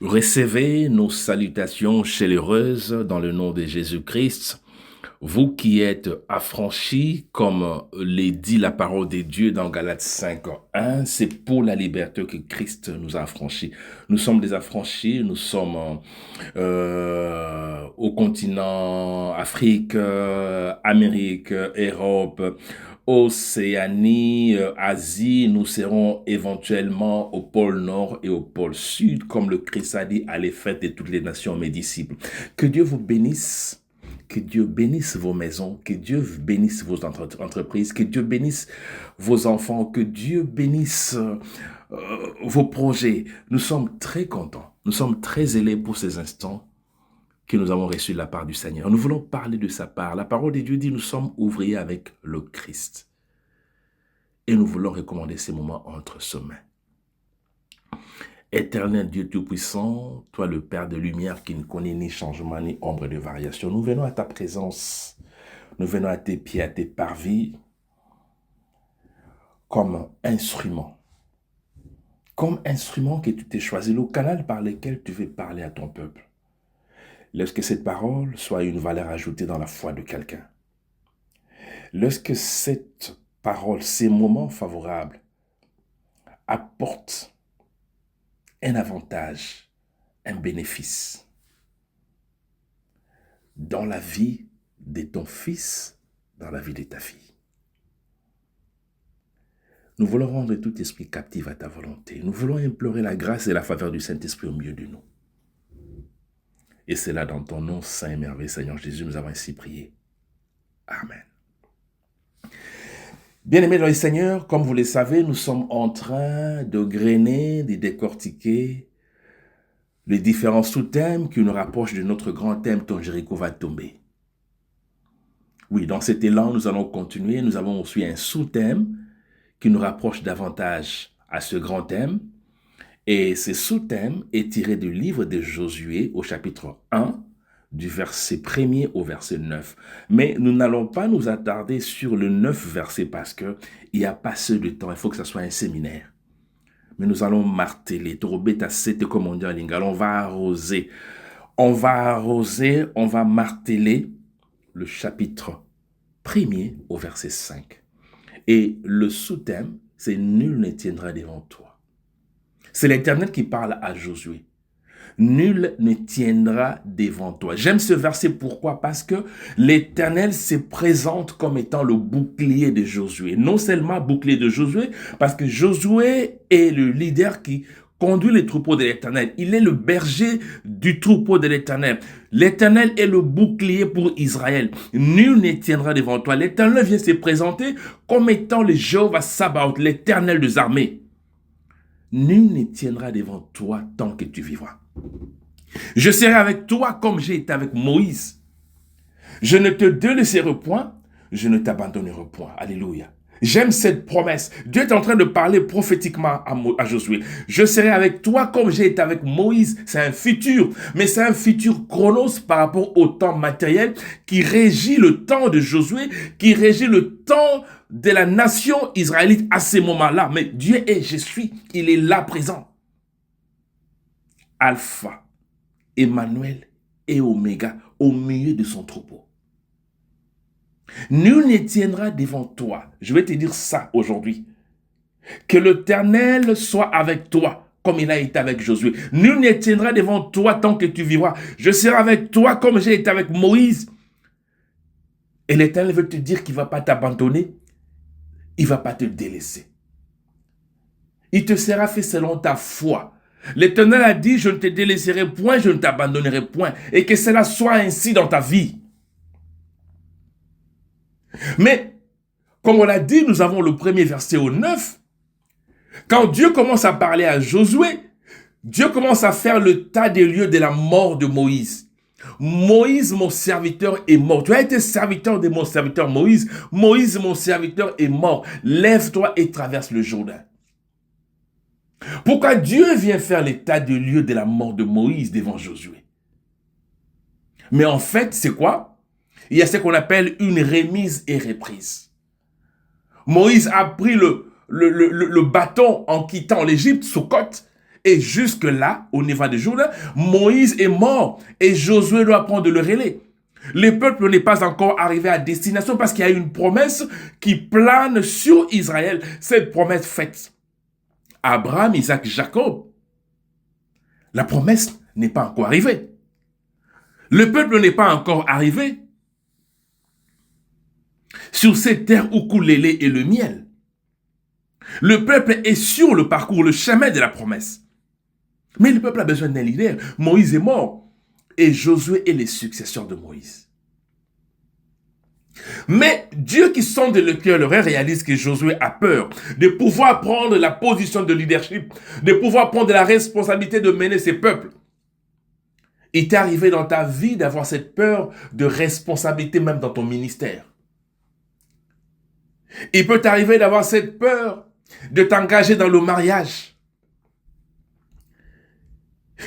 Recevez nos salutations chaleureuses dans le nom de Jésus-Christ. Vous qui êtes affranchis, comme l'est dit la parole de Dieu dans Galates 5:1, c'est pour la liberté que Christ nous a affranchis. Nous sommes des affranchis, nous sommes au continent Afrique, Amérique, Europe, Océanie, Asie, nous serons éventuellement au pôle Nord et au pôle Sud, comme le Christ a dit à les fêtes de toutes les nations, mes disciples. Que Dieu vous bénisse, que Dieu bénisse vos maisons, que Dieu bénisse vos entreprises, que Dieu bénisse vos enfants, que Dieu bénisse vos projets. Nous sommes très contents, nous sommes très zélés pour ces instants que nous avons reçu de la part du Seigneur. Nous voulons parler de sa part. La parole de Dieu dit, nous sommes ouvriers avec le Christ. Et nous voulons recommander ces moments entre ses mains. Éternel Dieu Tout-Puissant, toi le Père de lumière qui ne connaît ni changement ni ombre de variation, nous venons à ta présence, nous venons à tes pieds, à tes parvis, comme instrument que tu t'es choisi, le canal par lequel tu veux parler à ton peuple. Laisse que cette parole soit une valeur ajoutée dans la foi de quelqu'un. Laisse que cette parole, ces moments favorables, apportent un avantage, un bénéfice dans la vie de ton fils, dans la vie de ta fille. Nous voulons rendre tout esprit captif à ta volonté. Nous voulons implorer la grâce et la faveur du Saint-Esprit au milieu de nous. Et c'est là dans ton nom saint et merveilleux, Seigneur Jésus, nous avons ainsi prié. Amen. Bien-aimés dans le Seigneur, comme vous le savez, nous sommes en train de grainer, de décortiquer les différents sous-thèmes qui nous rapprochent de notre grand thème, ton Jéricho va tomber. Oui, dans cet élan, nous allons continuer. Nous avons aussi un sous-thème qui nous rapproche davantage à ce grand thème. Et ce sous-thème est tiré du livre de Josué au chapitre 1, du verset 1er au verset 9. Mais nous n'allons pas nous attarder sur le 9 verset parce qu'il n'y a pas assez de temps. Il faut que ce soit un séminaire. Mais nous allons marteler. On va arroser. On va marteler le chapitre 1er au verset 5. Et le sous-thème, c'est « Nul ne tiendra devant toi ». C'est l'Éternel qui parle à Josué. Nul ne tiendra devant toi. J'aime ce verset, pourquoi? Parce que l'Éternel se présente comme étant le bouclier de Josué. Non seulement bouclier de Josué, parce que Josué est le leader qui conduit les troupeaux de l'Éternel. Il est le berger du troupeau de l'Éternel. L'Éternel est le bouclier pour Israël. Nul ne tiendra devant toi. L'Éternel vient se présenter comme étant le Jéhovah Sabaoth, l'Éternel des armées. Nul ne tiendra devant toi tant que tu vivras. Je serai avec toi comme j'ai été avec Moïse. Je ne te délaisserai point, je ne t'abandonnerai point. Alléluia. J'aime cette promesse. Dieu est en train de parler prophétiquement à Josué. Je serai avec toi comme j'ai été avec Moïse. C'est un futur, mais c'est un futur chronos par rapport au temps matériel qui régit le temps de Josué, qui régit le temps de la nation israélite à ces moments-là. Mais Dieu est, je suis, il est là présent. Alpha, Emmanuel et Oméga au milieu de son troupeau. Nul ne tiendra devant toi. Je vais te dire ça aujourd'hui. Que l'Éternel soit avec toi, comme il a été avec Josué. Nul ne tiendra devant toi tant que tu vivras. Je serai avec toi comme j'ai été avec Moïse. Et l'Éternel veut te dire qu'il ne va pas t'abandonner. Il ne va pas te délaisser. Il te sera fait selon ta foi. L'Éternel a dit, je ne te délaisserai point, je ne t'abandonnerai point. Et que cela soit ainsi dans ta vie. Mais, comme on l'a dit, nous avons le premier verset au 9. Quand Dieu commence à parler à Josué, Dieu commence à faire le tas des lieux de la mort de Moïse. Moïse, mon serviteur, est mort. Tu as été serviteur de mon serviteur Moïse. Moïse, mon serviteur, est mort. Lève-toi et traverse le Jourdain. Pourquoi Dieu vient faire l'état des lieux de la mort de Moïse devant Josué? Mais en fait, c'est quoi? Il y a ce qu'on appelle une remise et reprise. Moïse a pris le bâton en quittant l'Égypte, Sukot, Et jusque-là, au niveau du Jourdain, Moïse est mort et Josué doit prendre le relais. Le peuple n'est pas encore arrivé à destination parce qu'il y a une promesse qui plane sur Israël. Cette promesse faite à Abraham, Isaac, Jacob. La promesse n'est pas encore arrivée. Le peuple n'est pas encore arrivé sur cette terre où coule le lait et le miel. Le peuple est sur le parcours, le chemin de la promesse. Mais le peuple a besoin d'un leader. Moïse est mort et Josué est le successeur de Moïse. Mais Dieu qui sonde le cœur, le réalise que Josué a peur de pouvoir prendre la position de leadership, de pouvoir prendre la responsabilité de mener ses peuples. Il t'est arrivé dans ta vie d'avoir cette peur de responsabilité même dans ton ministère. Il peut t'arriver d'avoir cette peur de t'engager dans le mariage.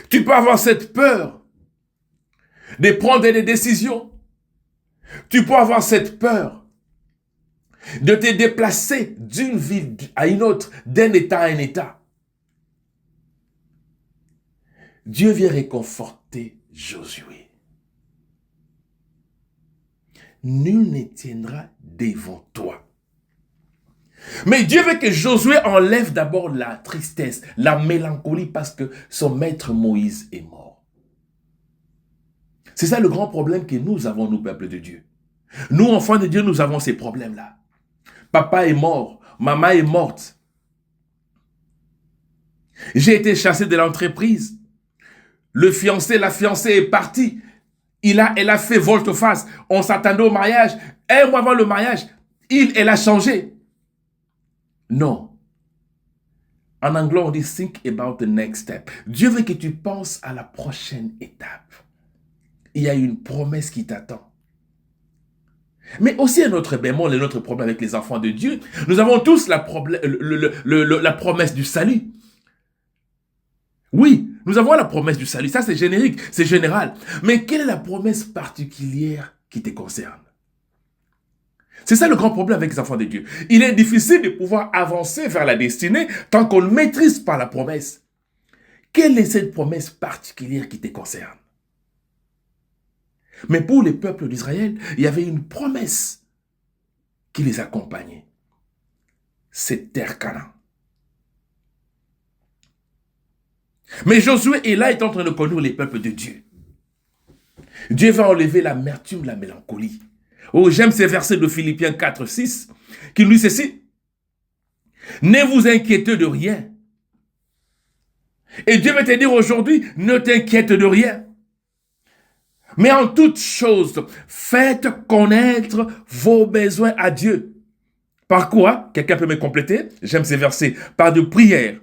Tu peux avoir cette peur de prendre des décisions. Tu peux avoir cette peur de te déplacer d'une ville à une autre, d'un état à un état. Dieu vient réconforter Josué. Nul ne tiendra devant toi. Mais Dieu veut que Josué enlève d'abord la tristesse, la mélancolie parce que son maître Moïse est mort. C'est ça le grand problème que nous avons, nous, peuple de Dieu. Nous, enfants de Dieu, nous avons ces problèmes-là. Papa est mort, maman est morte. J'ai été chassé de l'entreprise. Le fiancé, la fiancée est partie. Elle a fait volte-face. On s'attendait au mariage. Un mois avant le mariage, elle a changé. Non. En anglais, on dit think about the next step. Dieu veut que tu penses à la prochaine étape. Il y a une promesse qui t'attend. Mais aussi un autre bémol, un autre problème avec les enfants de Dieu. Nous avons tous la promesse du salut. Oui, nous avons la promesse du salut. Ça, c'est générique, c'est général. Mais quelle est la promesse particulière qui te concerne? C'est ça le grand problème avec les enfants de Dieu. Il est difficile de pouvoir avancer vers la destinée tant qu'on ne maîtrise pas la promesse. Quelle est cette promesse particulière qui te concerne? Mais pour les peuples d'Israël, il y avait une promesse qui les accompagnait. C'est terre Canaan. Mais Josué est là, est en train de conduire les peuples de Dieu. Dieu va enlever l'amertume, la mélancolie. Oh, j'aime ces versets de Philippiens 4, 6, qui nous dit ceci. Ne vous inquiétez de rien. Et Dieu va te dire aujourd'hui, ne t'inquiète de rien. Mais en toute chose, faites connaître vos besoins à Dieu. Par quoi? Quelqu'un peut me compléter? J'aime ces versets. Par de prières,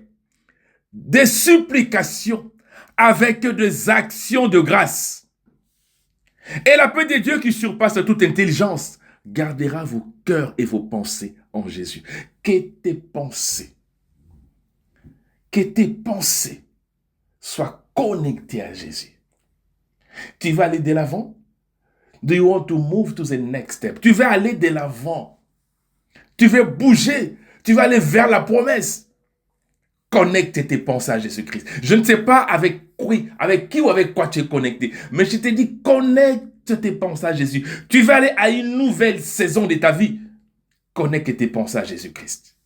des supplications, avec des actions de grâce. Et la paix de Dieu qui surpasse toute intelligence gardera vos cœurs et vos pensées en Jésus. Que tes pensées soient connectées à Jésus. Tu vas aller de l'avant? Do you want to move to the next step? Tu vas aller de l'avant. Tu veux bouger. Tu vas aller vers la promesse. Connecte tes pensées à Jésus-Christ. Je ne sais pas avec qui ou avec quoi tu es connecté. Mais je te dis, connecte tes pensées à Jésus. Tu vas aller à une nouvelle saison de ta vie. Connecte tes pensées à Jésus-Christ.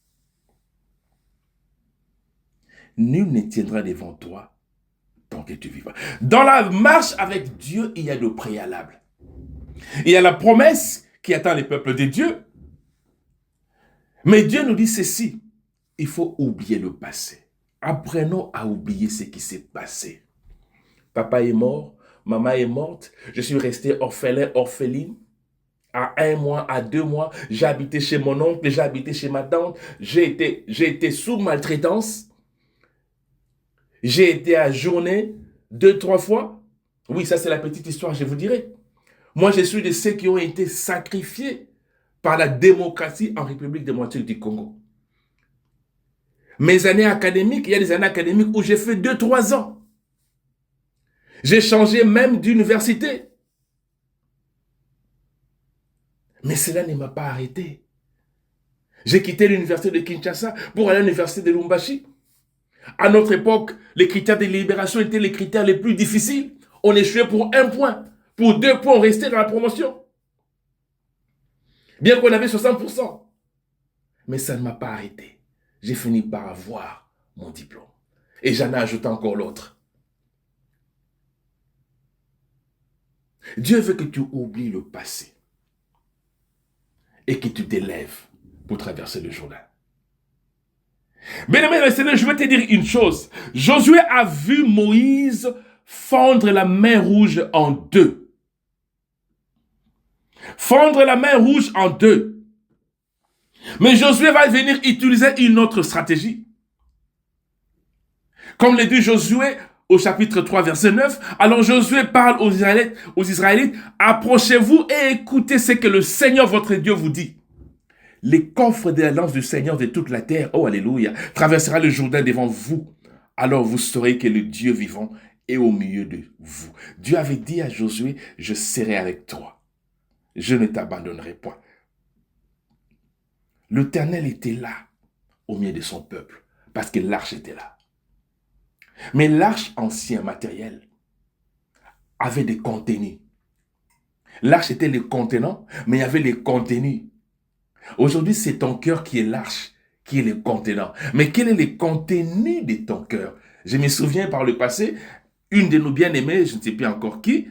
Nul ne tiendra devant toi tant que tu vivras. Dans la marche avec Dieu, il y a de préalables. Il y a la promesse qui attend les peuples de Dieu. Mais Dieu nous dit ceci. Il faut oublier le passé. Apprenons à oublier ce qui s'est passé. Papa est mort, maman est morte, je suis resté orphelin, orpheline. À 1 mois, à 2 mois, j'ai habité chez mon oncle, j'ai habité chez ma tante, j'ai été sous maltraitance. J'ai été ajourné 2, 3 fois. Oui, ça c'est la petite histoire, je vous dirai. Moi, je suis de ceux qui ont été sacrifiés par la démocratie en République démocratique du Congo. Mes années académiques, il y a des années académiques où j'ai fait 2, 3 ans. J'ai changé même d'université. Mais cela ne m'a pas arrêté. J'ai quitté l'université de Kinshasa pour aller à l'université de Lubumbashi. À notre époque, les critères de libération étaient les critères les plus difficiles. On échouait pour 1 point. Pour 2 points, on restait dans la promotion. Bien qu'on avait 60%. Mais ça ne m'a pas arrêté. J'ai fini par avoir mon diplôme. Et j'en ai ajouté encore l'autre. Dieu veut que tu oublies le passé et que tu t'élèves pour traverser le Jourdain. Bien-aimé, Seigneur, je veux te dire une chose. Josué a vu Moïse fendre la mer Rouge en deux. Fendre la mer Rouge en deux. Mais Josué va venir utiliser une autre stratégie. Comme le dit Josué au chapitre 3, verset 9, alors Josué parle aux Israélites, approchez-vous et écoutez ce que le Seigneur votre Dieu vous dit. Les coffres de l'alliance du Seigneur de toute la terre, oh alléluia, traversera le Jourdain devant vous. Alors vous saurez que le Dieu vivant est au milieu de vous. Dieu avait dit à Josué, je serai avec toi. Je ne t'abandonnerai point. L'Éternel était là, au milieu de son peuple, parce que l'arche était là. Mais l'arche ancien matériel avait des contenus. L'arche était le contenant, mais il y avait les contenus. Aujourd'hui, c'est ton cœur qui est l'arche, qui est le contenant. Mais quel est le contenu de ton cœur? Je me souviens par le passé, une de nos bien-aimées, je ne sais plus encore qui,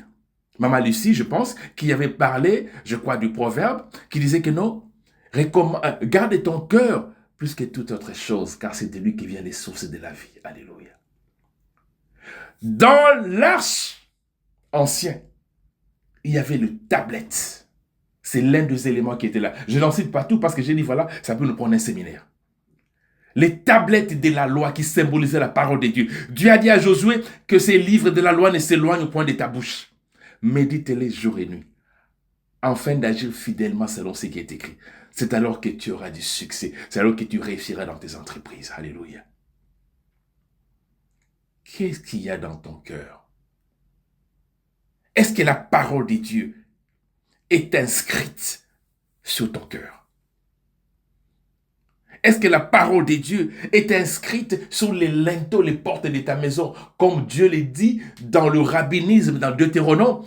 Maman Lucie, je pense, qui avait parlé, je crois, du proverbe, qui disait que non, garde ton cœur plus que toute autre chose, car c'est de lui qui vient les sources de la vie. Alléluia. Dans l'arche ancien, il y avait le tablette. C'est l'un des éléments qui était là. Je n'en cite pas tout parce que j'ai dit, voilà, ça peut nous prendre un séminaire. Les tablettes de la loi qui symbolisaient la parole de Dieu. Dieu a dit à Josué que ces livres de la loi ne s'éloignent au point de ta bouche. Médite-les jour et nuit, afin d'agir fidèlement selon ce qui est écrit. C'est alors que tu auras du succès. C'est alors que tu réussiras dans tes entreprises. Alléluia. Qu'est-ce qu'il y a dans ton cœur? Est-ce que la parole de Dieu est inscrite sur ton cœur? Est-ce que la parole de Dieu est inscrite sur les linteaux, les portes de ta maison, comme Dieu le dit dans le rabbinisme, dans Deutéronome,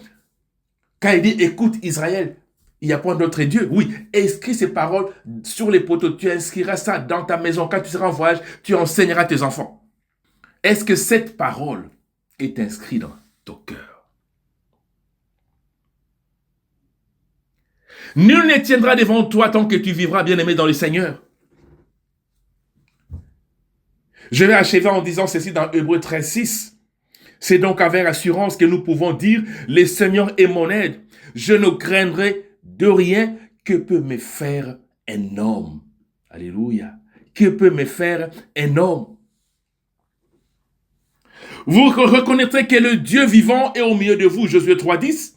quand il dit, écoute Israël, il n'y a point d'autre Dieu. Oui, inscris ces paroles sur les poteaux. Tu inscriras ça dans ta maison. Quand tu seras en voyage, tu enseigneras à tes enfants. Est-ce que cette parole est inscrite dans ton cœur? Nul ne tiendra devant toi tant que tu vivras, bien-aimé dans le Seigneur. Je vais achever en disant ceci dans Hébreux 13:6. C'est donc avec assurance que nous pouvons dire, le Seigneur est mon aide. Je ne craindrai de rien. Que peut me faire un homme? Alléluia. Que peut me faire un homme? Vous reconnaîtrez que le Dieu vivant est au milieu de vous. Josué 3:10.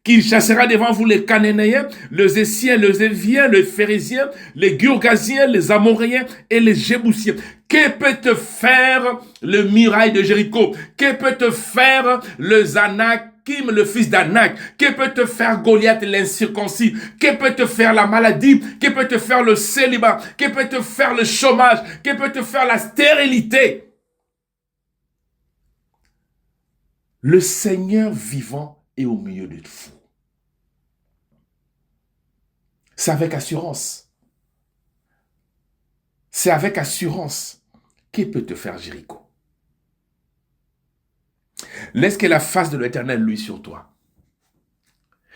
Qu'il chassera devant vous les Cananéens, les Essiens, les Éviens, les Phérésiens, les Girgasiens, les Amoréens et les Jébousiens. Que peut te faire le muraille de Jéricho? Que peut te faire le Zanakim, le fils d'Anak? Que peut te faire Goliath l'incirconcis? Que peut te faire la maladie? Que peut te faire le célibat? Que peut te faire le chômage? Que peut te faire la stérilité? Le Seigneur vivant est au milieu de vous. C'est avec assurance. C'est avec assurance. Qui peut te faire Jéricho? Laisse que la face de l'Éternel luise sur toi.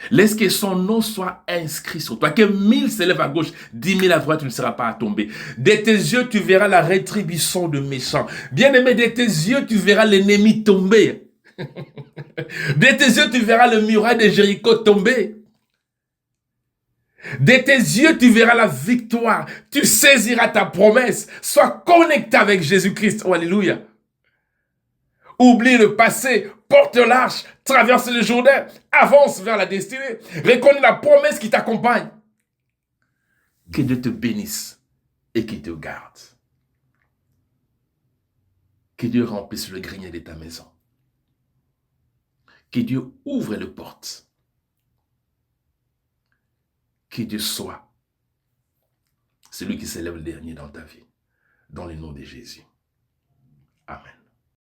Laisse que son nom soit inscrit sur toi. Que 1000 s'élèvent à gauche, 10 000 à droite, tu ne seras pas à tomber. De tes yeux, tu verras la rétribution de méchants. Bien-aimé, de tes yeux, tu verras l'ennemi tomber. De tes yeux, tu verras le muraille de Jéricho tomber. De tes yeux, tu verras la victoire. Tu saisiras ta promesse. Sois connecté avec Jésus-Christ. Oh, alléluia. Oublie le passé. Porte l'arche. Traverse le Jourdain. Avance vers la destinée. Reconnais la promesse qui t'accompagne. Que Dieu te bénisse et qu'il te garde. Que Dieu remplisse le grenier de ta maison. Que Dieu ouvre les portes. Que Dieu soit celui qui s'élève le dernier dans ta vie. Dans le nom de Jésus. Amen. Amen.